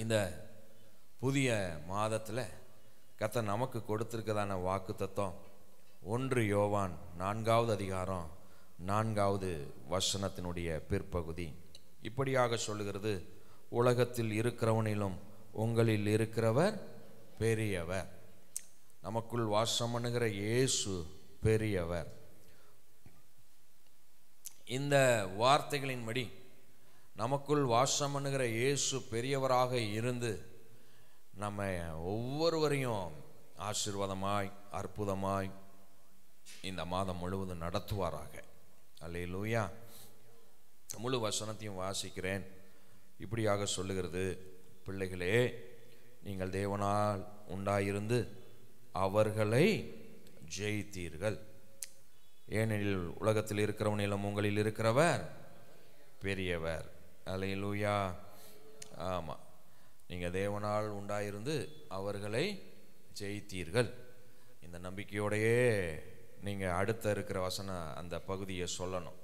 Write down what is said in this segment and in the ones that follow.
இந்த புதிய மாதத்தில் கர்த்தர் நமக்கு கொடுத்திருக்கதான வாக்கு தத்துவம் 1 யோவான் 4வது அதிகாரம் 4வது வசனத்தினுடைய பிற்பகுதி இப்படியாக சொல்லுகிறது, உலகத்தில் இருக்கிறவனிலும் உங்களில் இருக்கிறவர் பெரியவர். நமக்குள் வாசம் பண்ணுகிற இயேசு பெரியவர். இந்த வார்த்தைகளின்படி நமக்குள் வாசம் பண்ணுகிற இயேசு பெரியவராக இருந்து நம்ம ஒவ்வொருவரையும் ஆசீர்வாதமாய் அற்புதமாய் இந்த மாதம் முழுவதும் நடத்துவாராக. அல்லேலூயா. முழு வசனத்தையும் வாசிக்கிறேன். இப்படியாக சொல்லுகிறது, பிள்ளைகளே, நீங்கள் தேவனால் உண்டாயிருந்து அவர்களை ஜெயித்தீர்கள். ஏனெனில் உலகத்தில் இருக்கிறவனிலும் உங்களில் இருக்கிறவர் பெரியவர். அல்லேலூயா. ஆமாம், நீங்கள் தேவனால் உண்டாயிருந்து அவர்களை ஜெயித்தீர்கள். இந்த நம்பிக்கையோடையே நீங்கள் அடுத்த இருக்கிற அந்த பகுதியை சொல்லணும்.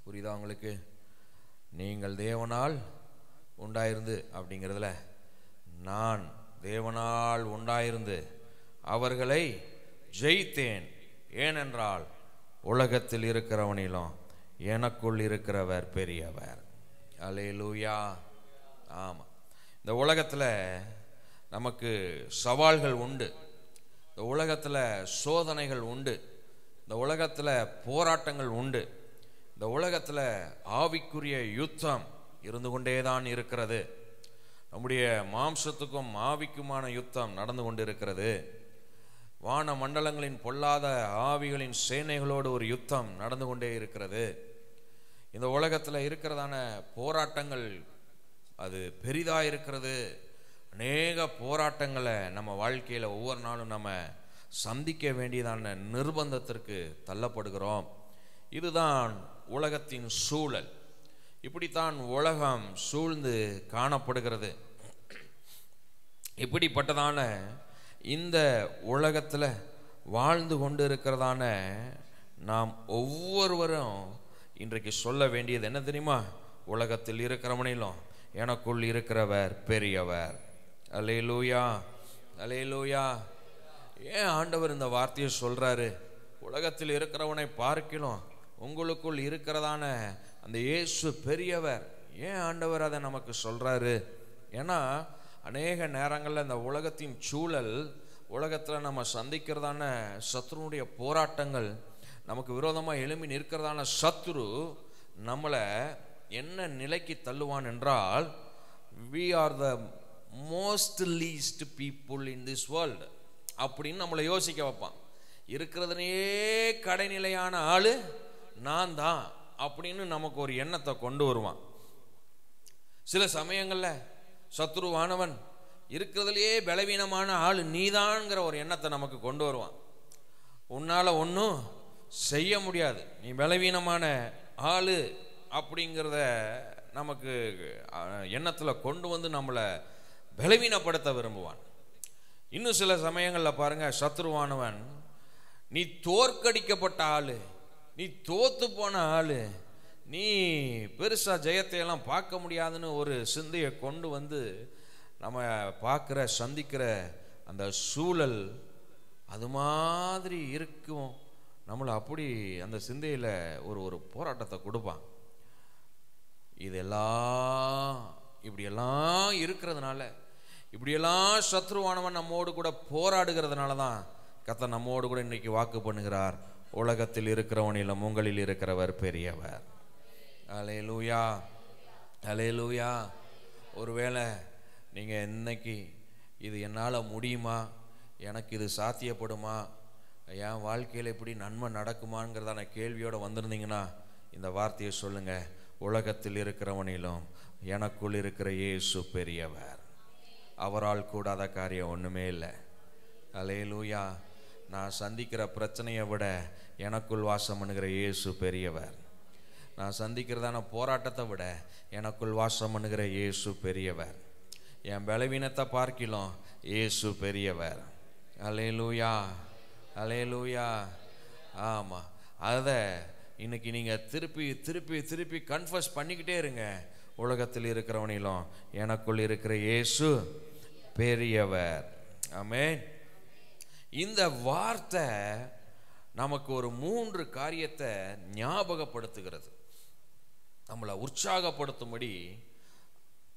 புரியுதா உங்களுக்கு? நீங்கள் தேவனால் உண்டாயிருந்து அப்படிங்கிறதுல நான் தேவனால் உண்டாயிருந்து அவர்களை ஜெயித்தேன், ஏனென்றால் உலகத்தில் இருக்கிறவனிலும் எனக்குள் இருக்கிறவர் பெரியவர். அல்லேலூயா. ஆமாம், இந்த உலகத்தில் நமக்கு சவால்கள் உண்டு, இந்த உலகத்தில் சோதனைகள் உண்டு, இந்த உலகத்தில் போராட்டங்கள் உண்டு, இந்த உலகத்தில் ஆவிக்குரிய யுத்தம் இருந்து கொண்டே தான் இருக்கிறது. நம்முடைய மாம்சத்துக்கும் ஆவிக்குமான யுத்தம் நடந்து கொண்டு இருக்கிறது. வான மண்டலங்களின் பொல்லாத ஆவிகளின் சேனைகளோடு ஒரு யுத்தம் நடந்து கொண்டே இருக்கிறது. இந்த உலகத்தில் இருக்கிறதான போராட்டங்கள் அது பெரிதாக இருக்கிறது. அநேக போராட்டங்களை நம்ம வாழ்க்கையில் ஒவ்வொரு நாளும் நம்ம சந்திக்க வேண்டியதான நிர்பந்தத்திற்கு தள்ளப்படுகிறோம். இதுதான் உலகத்தின் சூழல். இப்படித்தான் உலகம் சூழ்ந்து காணப்படுகிறது. இப்படிப்பட்டதான இந்த உலகத்தில் வாழ்ந்து கொண்டு இருக்கிறதான நாம் ஒவ்வொருவரும் இன்றைக்கு சொல்ல வேண்டியது என்ன தெரியுமா? உலகத்தில் இருக்கிறவனிலும் எனக்குள் இருக்கிறவர் பெரியவர். அல்லேலூயா, அல்லேலூயா. ஏன் ஆண்டவர் இந்த வார்த்தையை சொல்றாரு? உலகத்தில் இருக்கிறவனை பார்க்கலாம் உங்களுக்குள் இருக்கிறதான அந்த இயேசு பெரியவர். ஏன் ஆண்டவர் அதை நமக்கு சொல்றாரு? ஏன்னா அநேக நேரங்களில் இந்த உலகத்தின் சூழல், உலகத்தில் நம்ம சந்திக்கிறதான சத்ருனுடைய போராட்டங்கள், நமக்கு விரோதமாக எழும்பி நிற்கிறதான சத்ரு நம்மளை என்ன நிலைக்கு தள்ளுவான் என்றால், we are the most least people in this world அப்படின்னு நம்மளை யோசிக்க வைப்பான். இருக்கிறதுனே கடைநிலையான ஆளு நான் தான் அப்படின்னு நமக்கு ஒரு எண்ணத்தை கொண்டு வருவான். சில சமயங்களில் சத்ருவானவன் இருக்கிறதுலையே பலவீனமான ஆளு நீதான்ங்கிற ஒரு எண்ணத்தை நமக்கு கொண்டு வருவான். உன்னால ஒன்றும் செய்ய முடியாது, நீ பலவீனமான ஆளு அப்படிங்கிறத நமக்கு எண்ணத்தில் கொண்டு வந்து நம்மளை பலவீனப்படுத்த விரும்புவான். இன்னும் சில சமயங்களில் பாருங்க, சத்ருவானவன் நீ தோற்கடிக்கப்பட்ட ஆளு, நீ தோத்து போன ஆளு, நீ பெருசா ஜெயத்தையெல்லாம் பார்க்க முடியாதுன்னு ஒரு சிந்தையை கொண்டு வந்து நம்ம பார்க்குற சந்திக்கிற அந்த சூழல் அது மாதிரி இருக்கும். நம்மளை அப்படி அந்த சிந்தையில் ஒரு போராட்டத்தை கொடுப்பான். இதெல்லாம் இப்படியெல்லாம் இருக்கிறதுனால, இப்படியெல்லாம் சத்ருவானவன் நம்மோடு கூட போராடுகிறதுனால தான் கர்த்தர் நம்மோடு கூட இன்னைக்கு வாக்கு பண்ணுகிறார், உலகத்தில் இருக்கிறவனிலும் உங்களில் இருக்கிறவர் பெரியவர். அல்லேலூயா, அல்லேலூயா. ஒருவேளை நீங்கள் இன்னைக்கு இது என்னால் முடியுமா, எனக்கு இது சாத்தியப்படுமா, என் வாழ்க்கையில் இப்படி நன்மை நடக்குமாங்கிறதான கேள்வியோடு வந்திருந்தீங்கன்னா இந்த வார்த்தையை சொல்லுங்கள், உலகத்தில் இருக்கிறவனிலும் எனக்குள் இருக்கிற இயேசு பெரியவர், அவரால் கூடாத காரியம் ஒன்றுமே இல்லை. அல்லேலூயா. நான் சந்திக்கிற பிரச்சனையை விட எனக்குள் வாசம் பண்ணுகிற இயேசு பெரியவர். நான் சந்திக்கிறதான போராட்டத்தை விட எனக்குள் வாசம் பண்ணுகிற இயேசு பெரியவர். என் பலவீனத்தை பார்க்கலாம் இயேசு பெரியவர். அல்லேலூயா, அல்லேலூயா. ஆமாம், அதை இன்னைக்கு நீங்கள் திருப்பி திருப்பி திருப்பி கன்ஃபஸ் பண்ணிக்கிட்டே இருங்க. உலகத்தில் இருக்கிறவனிலும் எனக்குள் இருக்கிற இயேசு பெரியவர். ஆமென். இந்த வார்த்தை நமக்கு ஒரு 3 காரியத்தை ஞாபகப்படுத்துகிறது. நம்மளை உற்சாகப்படுத்தும்படி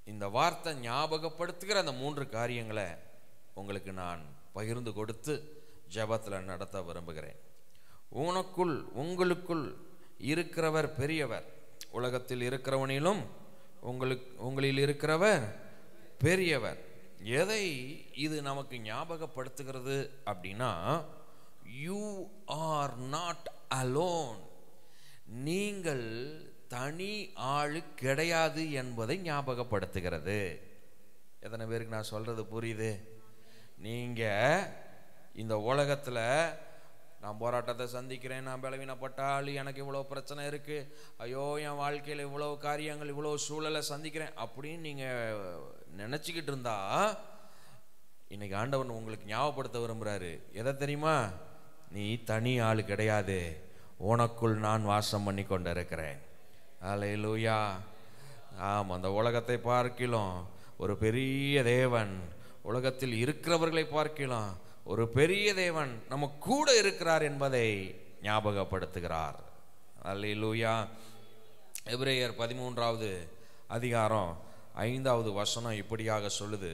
இந்த வார்த்தை ஞாபகப்படுத்துகிற அந்த 3 காரியங்களை உங்களுக்கு நான் பகிர்ந்து கொடுத்து ஜெபத்தில் நடத்த விரும்புகிறேன். உங்களுக்குள் இருக்கிறவர் பெரியவர். உலகத்தில் இருக்கிறவனிலும் உங்களில் இருக்கிறவர் பெரியவர். எதை இது நமக்கு ஞாபகப்படுத்துகிறது அப்படின்னா, யூ ஆர் நாட் அலோன், நீங்கள் தனி ஆளு கிடையாது என்பதை ஞாபகப்படுத்துகிறது. எத்தனை பேருக்கு நான் சொல்றது புரியுது? நீங்க இந்த உலகத்துல நான் போராட்டத்தை சந்திக்கிறேன், நான் பலவீனப்பட்டால் எனக்கு இவ்வளோ பிரச்சனை இருக்கு, ஐயோ என் வாழ்க்கையில் இவ்வளோ காரியங்கள், இவ்வளோ சூழலை சந்திக்கிறேன் அப்படின்னு நீங்க நினைச்சுக்கிட்டு இருந்தா, இன்னைக்கு ஆண்டவன் உங்களுக்கு ஞாபகப்படுத்த விரும்புறாரு. எதை தெரியுமா? நீ தனி ஆளு கிடையாது, உனக்குள் நான் வாசம் பண்ணி கொண்டு இருக்கிறேன். அல்லேலூயா. ஆம், அந்த உலகத்தை பார்க்கலாம் ஒரு பெரிய தேவன், உலகத்தில் இருக்கிறவர்களை பார்க்கலாம் ஒரு பெரிய தேவன் நம்ம கூட இருக்கிறார் என்பதை ஞாபகப்படுத்துகிறார். அல்லேலூயா. எபிரேயர் 13வது அதிகாரம் 5வது வசனம் இப்படியாக சொல்லுது,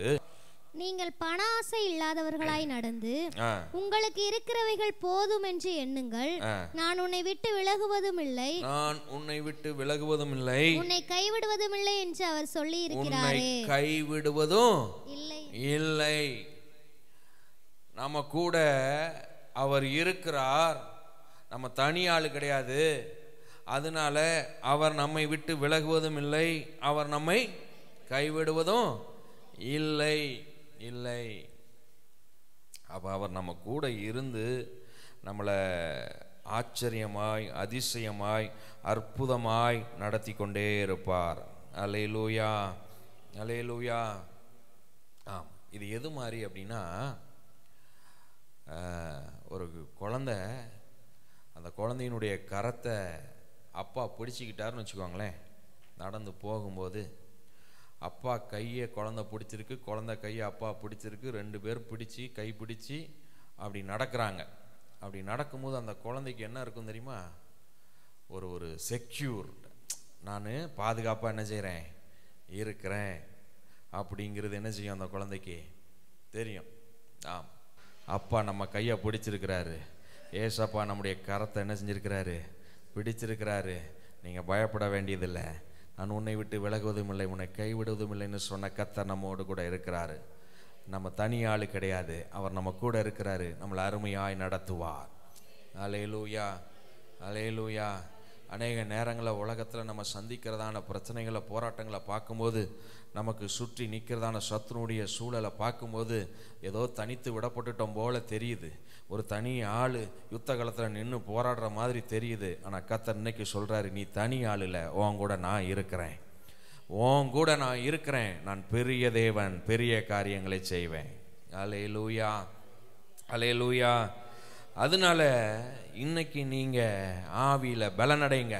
நீங்கள் பண ஆசை இல்லாதவர்களாய் நடந்து உங்களுக்கு இருக்கிறவைகள் போதும் என்று எண்ணுங்கள். நான் உன்னை விட்டு விலகுவதும் இல்லை, நான் உன்னை விட்டு விலகுவதும் இல்லை, உன்னை கைவிடுவதும் இல்லை என்று அவர் சொல்லி இருக்கிறாரே. கைவிடுவதும் இல்லை இல்லை. நம்ம கூட அவர் இருக்கிறார், நம்ம தனி ஆளு கிடையாது. அதனால அவர் நம்மை விட்டு விலகுவதும் இல்லை, அவர் நம்மை கைவிடுவதும் இல்லை. இல்லை. அப்ப அவர் நம்ம கூட இருந்து நம்மளை ஆச்சரியமாய், அதிசயமாய், அற்புதமாய் நடத்தி கொண்டே இருப்பார். அல்லேலூயா, அல்லேலூயா. ஆம், இது எது மாதிரி அப்படின்னா, ஒரு குழந்தை, அந்த குழந்தையினுடைய கரத்தை அப்பா பிடிச்சிக்கிட்டாருன்னு வச்சுக்கோங்களேன். நடந்து போகும்போது அப்பா கையை குழந்தை பிடிச்சிருக்கு, குழந்தை கையை அப்பா பிடிச்சிருக்கு, 2 பேரும் பிடிச்சி கை பிடிச்சி அப்படி நடக்கிறாங்க. அப்படி நடக்கும்போது அந்த குழந்தைக்கு என்ன இருக்கும் தெரியுமா? ஒரு செக்யூர், நான் பாதுகாப்பாக என்ன செய்கிறேன், இருக்கிறேன் அப்படிங்கிறது என்ன செய்யும் அந்த குழந்தைக்கு தெரியும். ஆம், அப்பா நம்ம கையை பிடிச்சிருக்கிறாரு, ஏசப்பா நம்முடைய கரத்தை என்ன செஞ்சிருக்கிறாரு, பிடிச்சிருக்கிறாரு, நீங்கள் பயப்பட வேண்டியதில்லை, நான் உன்னை விட்டு விலகுவதும் இல்லை, உன்னை கைவிடுவதும் இல்லைன்னு சொன்ன கர்த்தர் நம்மோடு கூட இருக்கிறாரு. நம்ம தனி ஆளு கிடையாது, அவர் நம்ம கூட இருக்கிறாரு, நம்மளை அருமையாய் நடத்துவார். அல்லேலூயா, அல்லேலூயா. அநேக நேரங்களில் உலகத்தில் நம்ம சந்திக்கிறதான பிரச்சனைகளை, போராட்டங்களை பார்க்கும்போது, நமக்கு சுற்றி நிற்கிறதான சத்துருடைய சூழலை பார்க்கும்போது ஏதோ தனித்து விடப்பட்டுட்டோம் போல தெரியுது. ஒரு தனி ஆள் யுத்த காலத்தில் நின்று போராடுற மாதிரி தெரியுது. ஆனால் கர்த்தர் இன்னைக்கு சொல்கிறாரு, நீ தனி ஆள் இல்லை, உன் கூட நான் இருக்கிறேன், உன் கூட நான் இருக்கிறேன், நான் பெரிய தேவன், பெரிய காரியங்களை செய்வேன். அல்லேலூயா, அல்லேலூயா. அதனால இன்னைக்கு நீங்கள் ஆவியில் பலனடைங்க,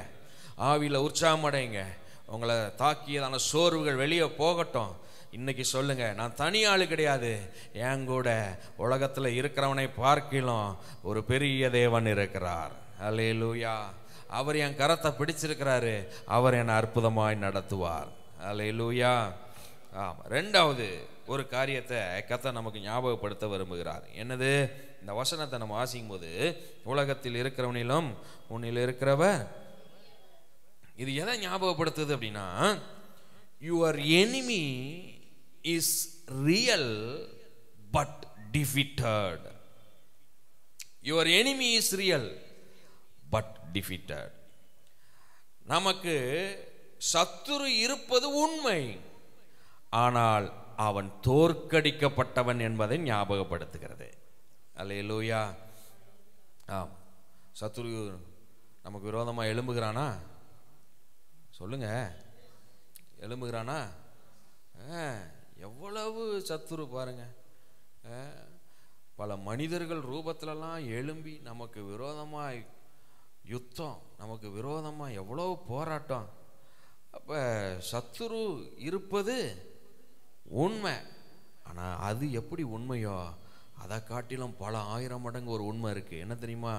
ஆவியில் உற்சாகமடைங்க. உங்களை தாக்கியதான சோர்வுகள் வெளியே போகட்டும். இன்னைக்கு சொல்லுங்க, நான் தனி ஆளு கிடையாது, என் கூட உலகத்தில் இருக்கிறவனை பார்க்கலாம் ஒரு பெரிய தேவன் இருக்கிறார். அல்லேலூயா. அவர் என் கரத்தை பிடிச்சிருக்கிறாரு, அவர் என்னை அற்புதமாய் நடத்துவார். அல்லேலூயா. ஆமாம், 2வது ஒரு காரியத்தை கர்த்தர் நமக்கு ஞாபகப்படுத்த விரும்புகிறார். என்னது? இந்த வசனத்தை நம்ம வாசிக்கும் போது, உலகத்தில் இருக்கிறவனிலும் உன்னில் இருக்கிறவர். இது எதை ஞாபகப்படுத்துது அப்படின்னா, your enemy is real but defeated. Your enemy is real but defeated. நமக்கு சத்துரு இருப்பது உண்மை, ஆனால் அவன் தோற்கடிக்கப்பட்டவன் என்பதை ஞாபகப்படுத்துகிறது. அல்லேலூயா. ஆம், சத்துரு நமக்கு விரோதமாக எழும்புகிறானா? சொல்லுங்க, எழும்புகிறானா? எவ்வளவு சத்துரு பாருங்க. பல மனிதர்கள் ரூபத்திலலாம் எழும்பி நமக்கு விரோதமாக யுத்தம், நமக்கு விரோதமாக எவ்வளோ போராட்டம். அப்போ சத்துரு இருப்பது உண்மை. ஆனால் அது எப்படி உண்மையோ அதை காட்டிலும் பல 1000 மடங்கு ஒரு உண்மை இருக்குது. என்ன தெரியுமா?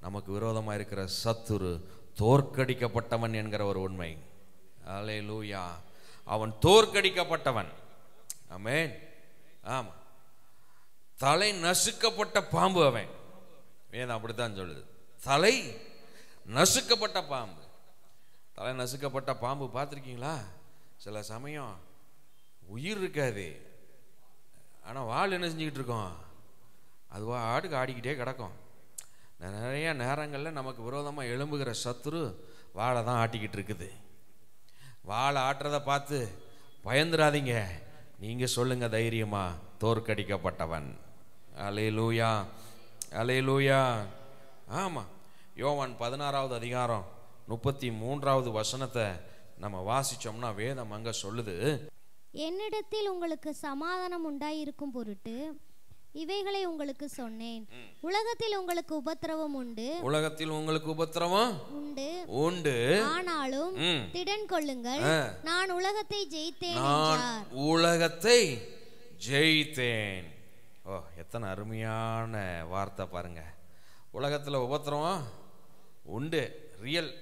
நமக்கு விரோதமாக இருக்கிற சத்துரு தோற்கடிக்கப்பட்டவன் என்கிற ஒரு உண்மை. அல்லேலூயா. அவன் தோற்கடிக்கப்பட்டவன். ஆமென். ஆமாம். தலை நசுக்கப்பட்ட பாம்பு அவன். வேதம் அப்படித்தான் சொல்லுது. தலை நசுக்கப்பட்ட பாம்பு. தலை நசுக்கப்பட்ட பாம்பு பார்த்துருக்கீங்களா? சில சமயம் உயிர் இருக்காது, ஆனால் வால் என்ன செஞ்சுக்கிட்டு இருக்கோம்? அது ஆடுக்கு ஆடிக்கிட்டே கிடக்கும். நிறைய நேரங்களில் நமக்கு விரோதமாக எழும்புகிற சத்துரு வாழை தான் ஆட்டிக்கிட்டு இருக்குது. வாழை ஆட்டுறதை பார்த்து பயந்துடாதீங்க. நீங்கள் சொல்லுங்க தைரியமா, தோற்கடிக்கப்பட்டவன். அல்லேலூயா, அல்லேலூயா. ஆமாம். யோவான் 16வது அதிகாரம் 33வது வசனத்தை நம்ம வாசிச்சோம்னா வேதம் அங்கே சொல்லுது, என்னிடத்தில் உங்களுக்கு சமாதானம் உண்டாயிருக்கும் பொருட்டு இவைகளை உங்களுக்கு சொன்னேன். உலகத்தில் உங்களுக்கு உபத்திரவம் உண்டு. உலகத்தில் உங்களுக்கு உபத்திரவம் உண்டு உண்டு. ஆனாலும் திடன் கொள்ளுங்கள், நான் உலகத்தை ஜெயித்தேன். நான் உலகத்தை ஜெயித்தேன். ஓ, எத்தனை அருமையான வார்த்தை பாருங்க. உலகத்தில் உபத்திரவம் உண்டு, ரியல்.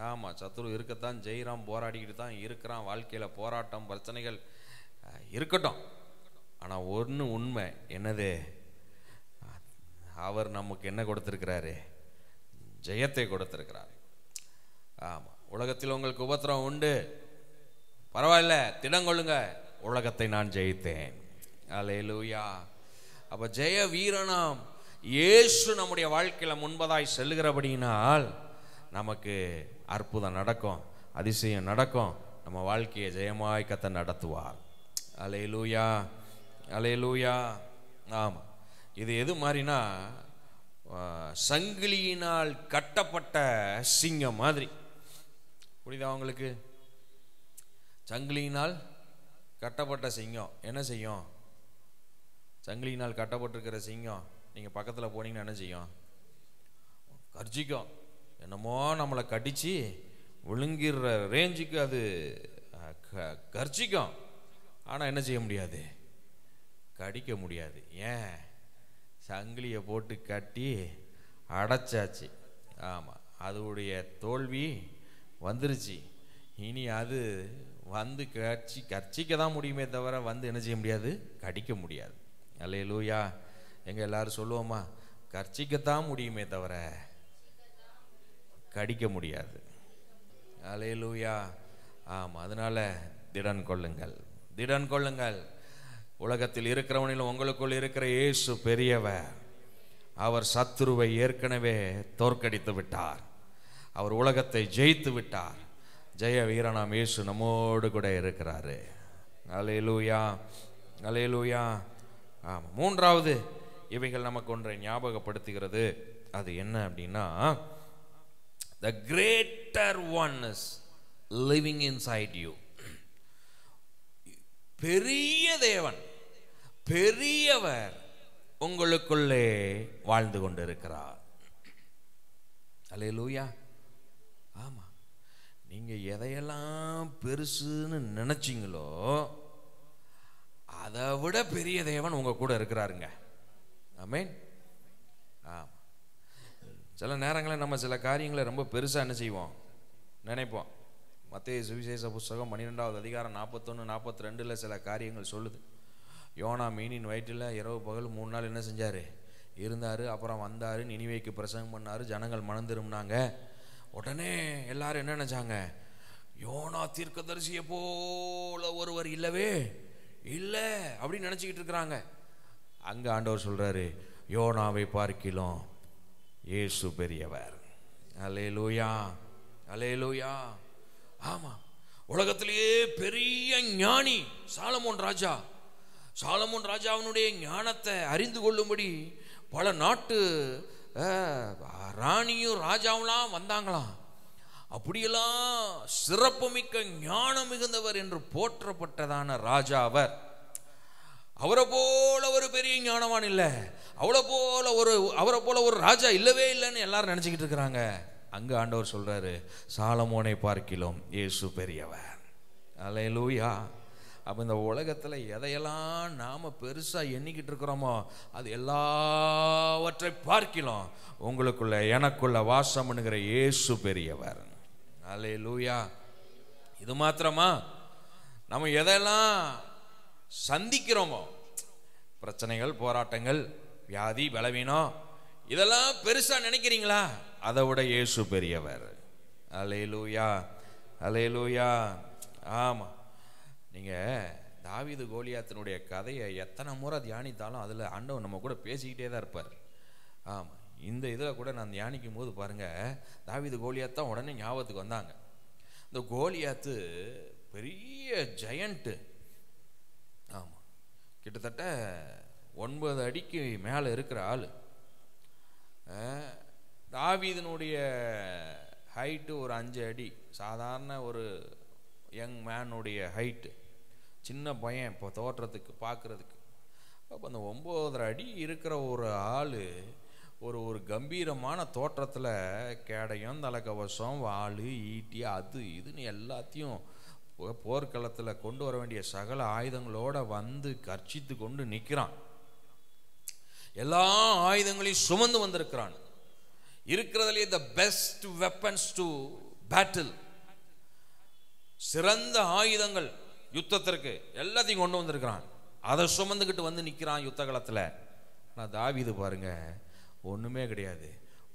ஆமாம், சத்துரு இருக்கத்தான் ஜெயிறான், போராடிக்கிட்டு தான் இருக்கிறான். வாழ்க்கையில் போராட்டம் பிரச்சனைகள் இருக்கட்டும். ஆனால் ஒன்று உண்மை, என்னது? அவர் நமக்கு என்ன கொடுத்துருக்கிறாரு? ஜெயத்தை கொடுத்துருக்கிறார். ஆமாம். உலகத்தில் உங்களுக்கு உபத்திரம் உண்டு, பரவாயில்ல, திடங்கொள்ளுங்க, உலகத்தை நான் ஜெயித்தேன். அல்லேலூயா. அப்போ ஜெய வீரனாம் இயேசு நம்முடைய வாழ்க்கையில் முன்பதாய் செல்லுகிறபடியினால் நமக்கு அற்புதம் நடக்கும், அதிசயம் நடக்கும். நம்ம வாழ்க்கையை ஜெயமாய் கர்த்தர் நடத்துவார். அல்லேலூயா, அல்லேலூயா. ஆமாம். இது எது மாதிரினா, சங்கிலியினால் கட்டப்பட்ட சிங்கம் மாதிரி. புரியுதா உங்களுக்கு? சங்கிலியினால் கட்டப்பட்ட சிங்கம் என்ன செய்யும்? சங்கிலியினால் கட்டப்பட்டிருக்கிற சிங்கம் நீங்கள் பக்கத்தில் போனீங்கன்னா என்ன செய்யும்? கர்ஜிக்கும். என்னமோ நம்மளை கடிச்சு விழுங்கிற ரேஞ்சுக்கு அது கர்ஜிக்கும். ஆனால் என்ன செய்ய முடியாது? கடிக்க முடியாது. ஏன்? சங்கிலியை போட்டு கட்டி அடைச்சாச்சு. ஆமாம், அதோடைய தோல்வி வந்துருச்சு. இனி அது வந்து கர்ச்சிக்க தான் முடியுமே தவிர வந்து என்ன செய்ய முடியாது? கடிக்க முடியாது. அல்லேலூயா. எங்கள் எல்லாரும் சொல்லுவோமா? கர்ச்சிக்கத்தான் முடியுமே தவிர கடிக்க முடியாது. அல்லேலூயா. ஆமாம். அதனால திடன் கொள்ளுங்கள், திடன் கொள்ளுங்கள். உலகத்தில் இருக்கிறவனிலும் உங்களுக்குள் இருக்கிற இயேசு பெரியவர். அவர் சத்துருவை ஏற்கனவே தோற்கடித்து விட்டார். அவர் உலகத்தை ஜெயித்து விட்டார். ஜெய வீரனாம் இயேசு நம்மோடு கூட இருக்கிறாரு. அல்லேலூயா, அல்லேலூயா. ஆமாம். மூன்றாவது இவைகள் நமக்கு ஒன்றை ஞாபகப்படுத்துகிறது. அது என்ன அப்படின்னா, the greater one is living inside you. பெரிய தேவன், பெரியவர் உங்களுக்குள்ளே வாழ்ந்து கொண்டிருக்கிறார். அல்லேலூயா. ஆமா, நீங்க எதையெல்லாம் பெருசுன்னு நினைச்சீங்களோ அதை விட பெரிய தேவன் உங்க கூட இருக்கிறாருங்க. ஆமென். ஆமா. சில நேரங்களில் நம்ம சில காரியங்களை ரொம்ப பெருசா என்ன செய்வோம்? நினைப்போம். மத்தேயு சுவிசேஷ புஸ்தகம் 12வது அதிகாரம் 41-42 சில காரியங்கள் சொல்லுது. யோனா மீனின் வயிற்றில் இரவு பகல் 3 நாள் என்ன செஞ்சார்? இருந்தார். அப்புறம் வந்தார், நினிவேக்கு பிரசங்கம் பண்ணார். ஜனங்கள் மனம் திரும்பினாங்க. உடனே எல்லாரும் என்ன நினைச்சாங்க? யோனா தீர்க்கதரிசியை போல ஒருவர் இல்லவே இல்லை அப்படின்னு நினச்சிக்கிட்டு இருக்கிறாங்க. அங்கே ஆண்டவர் சொல்கிறாரு, யோனாவை பார்க்கிலும் இயேசு பெரியவர். அல்லேலூயா, அல்லேலூயா. ஆமாம். உலகத்திலேயே பெரிய ஞானி சாலமோன் ராஜா. சாலமோன் ராஜாவினுடைய ஞானத்தை அறிந்து கொள்ளும்படி பல நாட்டு ராணியும் ராஜாவெல்லாம் வந்தாங்களாம். அப்படியெல்லாம் சிறப்புமிக்க ஞானம் மிகுந்தவர் என்று போற்றப்பட்டதான ராஜா அவர். அவரை போல ஒரு பெரிய ஞானவான் இல்லை, அவரை போல ஒரு ராஜா இல்லவே இல்லைன்னு எல்லாரும் நினைச்சுக்கிட்டு இருக்கிறாங்க. அங்க ஆண்டவர் சொல்றாரு, சாலமோனை பார்க்கிலும் இயேசு பெரியவர். அல்லேலூயா. அப்போ இந்த உலகத்தில் எதையெல்லாம் நாம் பெருசாக எண்ணிக்கிட்டு இருக்கிறோமோ அது எல்லாவற்றை பார்க்கலாம் உங்களுக்குள்ள எனக்குள்ள வாசம் பண்ணுகிற இயேசு பெரியவர். அல்லேலூயா. இது மாத்திரமா, நம்ம எதெல்லாம் சந்திக்கிறோமோ, பிரச்சனைகள், போராட்டங்கள், வியாதி, பலவீனம், இதெல்லாம் பெருசா நினைக்கிறீங்களா? அதை விட இயேசு பெரியவர். அல்லேலூயா, அல்லேலூயா. ஆமா, நீங்க தாவீது கோலியாத்தினுடைய கதையை எத்தனை முறை தியானித்தாலும் அதுல ஆண்டவன் நம்ம கூட பேசிக்கிட்டே தான் இருப்பார். ஆமா, இந்த இதில் கூட நான் தியானிக்கும் போது பாருங்க, தாவீது கோலியாத் தான் உடனே ஞாபகத்துக்கு வந்தாங்க. இந்த கோலியாத்து பெரிய ஜெயண்ட்டு. ஆமா, கிட்டத்தட்ட 9 அடிக்கு மேலே இருக்கிற ஆள். தாவீதினுடைய ஹைட்டு ஒரு 5 அடி, சாதாரண ஒரு யங் மேனுடைய ஹைட்டு, சின்ன பையன் இப்போ தோற்றத்துக்கு பார்க்குறதுக்கு. அப்போ அந்த 9.5 அடி இருக்கிற ஒரு ஆள் ஒரு கம்பீரமான தோற்றத்தில் கேடயம், தலைக்கவசம், வாள், ஈட்டி, அது இதுன்னு எல்லாத்தையும் போர்க்களத்தில் கொண்டு வர வேண்டிய சகல ஆயுதங்களோட வந்து கர்ச்சித்து கொண்டு நிற்கிறான். எல்லா ஆயுதங்களையும் சுமந்து வந்திருக்கிறான். இருக்கிறதுலே the best weapons to battle, சிறந்த ஆயுதங்கள் யுத்தத்திற்கு எல்லாத்தையும் கொண்டு வந்திருக்கிறான். அதை சுமந்துக்கிட்டு வந்து நிற்கிறான் யுத்த களத்தில். ஆனால் தாவீது பாருங்க, ஒன்றுமே கிடையாது,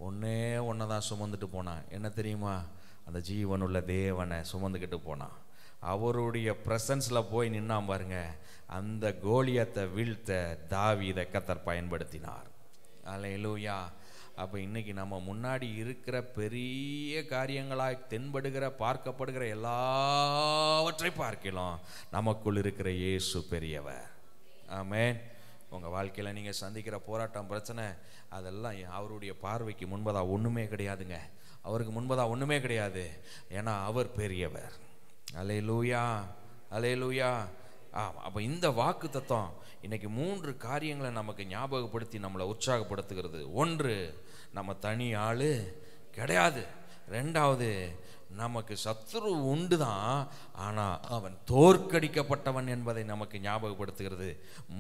ஒன்று தான் சுமந்துட்டு போனான். என்ன தெரியுமா? அந்த ஜீவனுள்ள தேவனை சுமந்துக்கிட்டு போனான். அவருடைய பிரசன்ஸில் போய் நின்னான் பாருங்க. அந்த கோலியத்தை வீழ்த்த தாவீதை கர்த்தர் பயன்படுத்தினார். அல்லேலூயா. அப்போ இன்னைக்கு நம்ம முன்னாடி இருக்கிற பெரிய காரியங்களாய் தென்படுகிற பார்க்கப்படுகிற எல்லாவற்றை பார்க்கலாம் நமக்குள் இருக்கிற இயேசு பெரியவர். ஆமென். உங்கள் வாழ்க்கையில் நீங்கள் சந்திக்கிற போராட்டம், பிரச்சனை, அதெல்லாம் அவருடைய பார்வைக்கு முன்பதாக ஒன்றுமே கிடையாதுங்க. அவருக்கு முன்பதாக ஒன்றுமே கிடையாது. ஏன்னா அவர் பெரியவர். அல்லேலூயா, அல்லேலூயா. அப்போ இந்த வாக்கு தத்துவம் இன்னைக்கு 3 காரியங்களை நமக்கு ஞாபகப்படுத்தி நம்மளை உற்சாகப்படுத்துகிறது. 1, நம்ம தனி ஆள் கிடையாது. 2வது, நமக்கு சத்துரு உண்டு தான், ஆனால் அவன் தோற்கடிக்கப்பட்டவன் என்பதை நமக்கு ஞாபகப்படுத்துகிறது.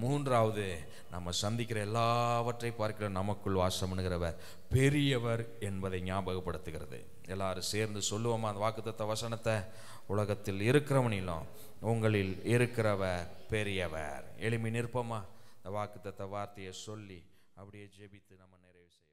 3வது, நம்ம சந்திக்கிற எல்லாவற்றை பார்க்கிற நமக்குள் வாசம் பண்ணுகிறவர் பெரியவர் என்பதை ஞாபகப்படுத்துகிறது. எல்லாரும் சேர்ந்து சொல்லுவோமா அந்த வாக்குத்தத்த வசனத்தை? உலகத்தில் இருக்கிறவனிலும் உங்களில் இருக்கிறவர் பெரியவர். எளிமை நிற்போமா? இந்த வாக்குத்தத்த வார்த்தையை சொல்லி அப்படியே ஜெபித்து நம்ம நிறைவு செய்ய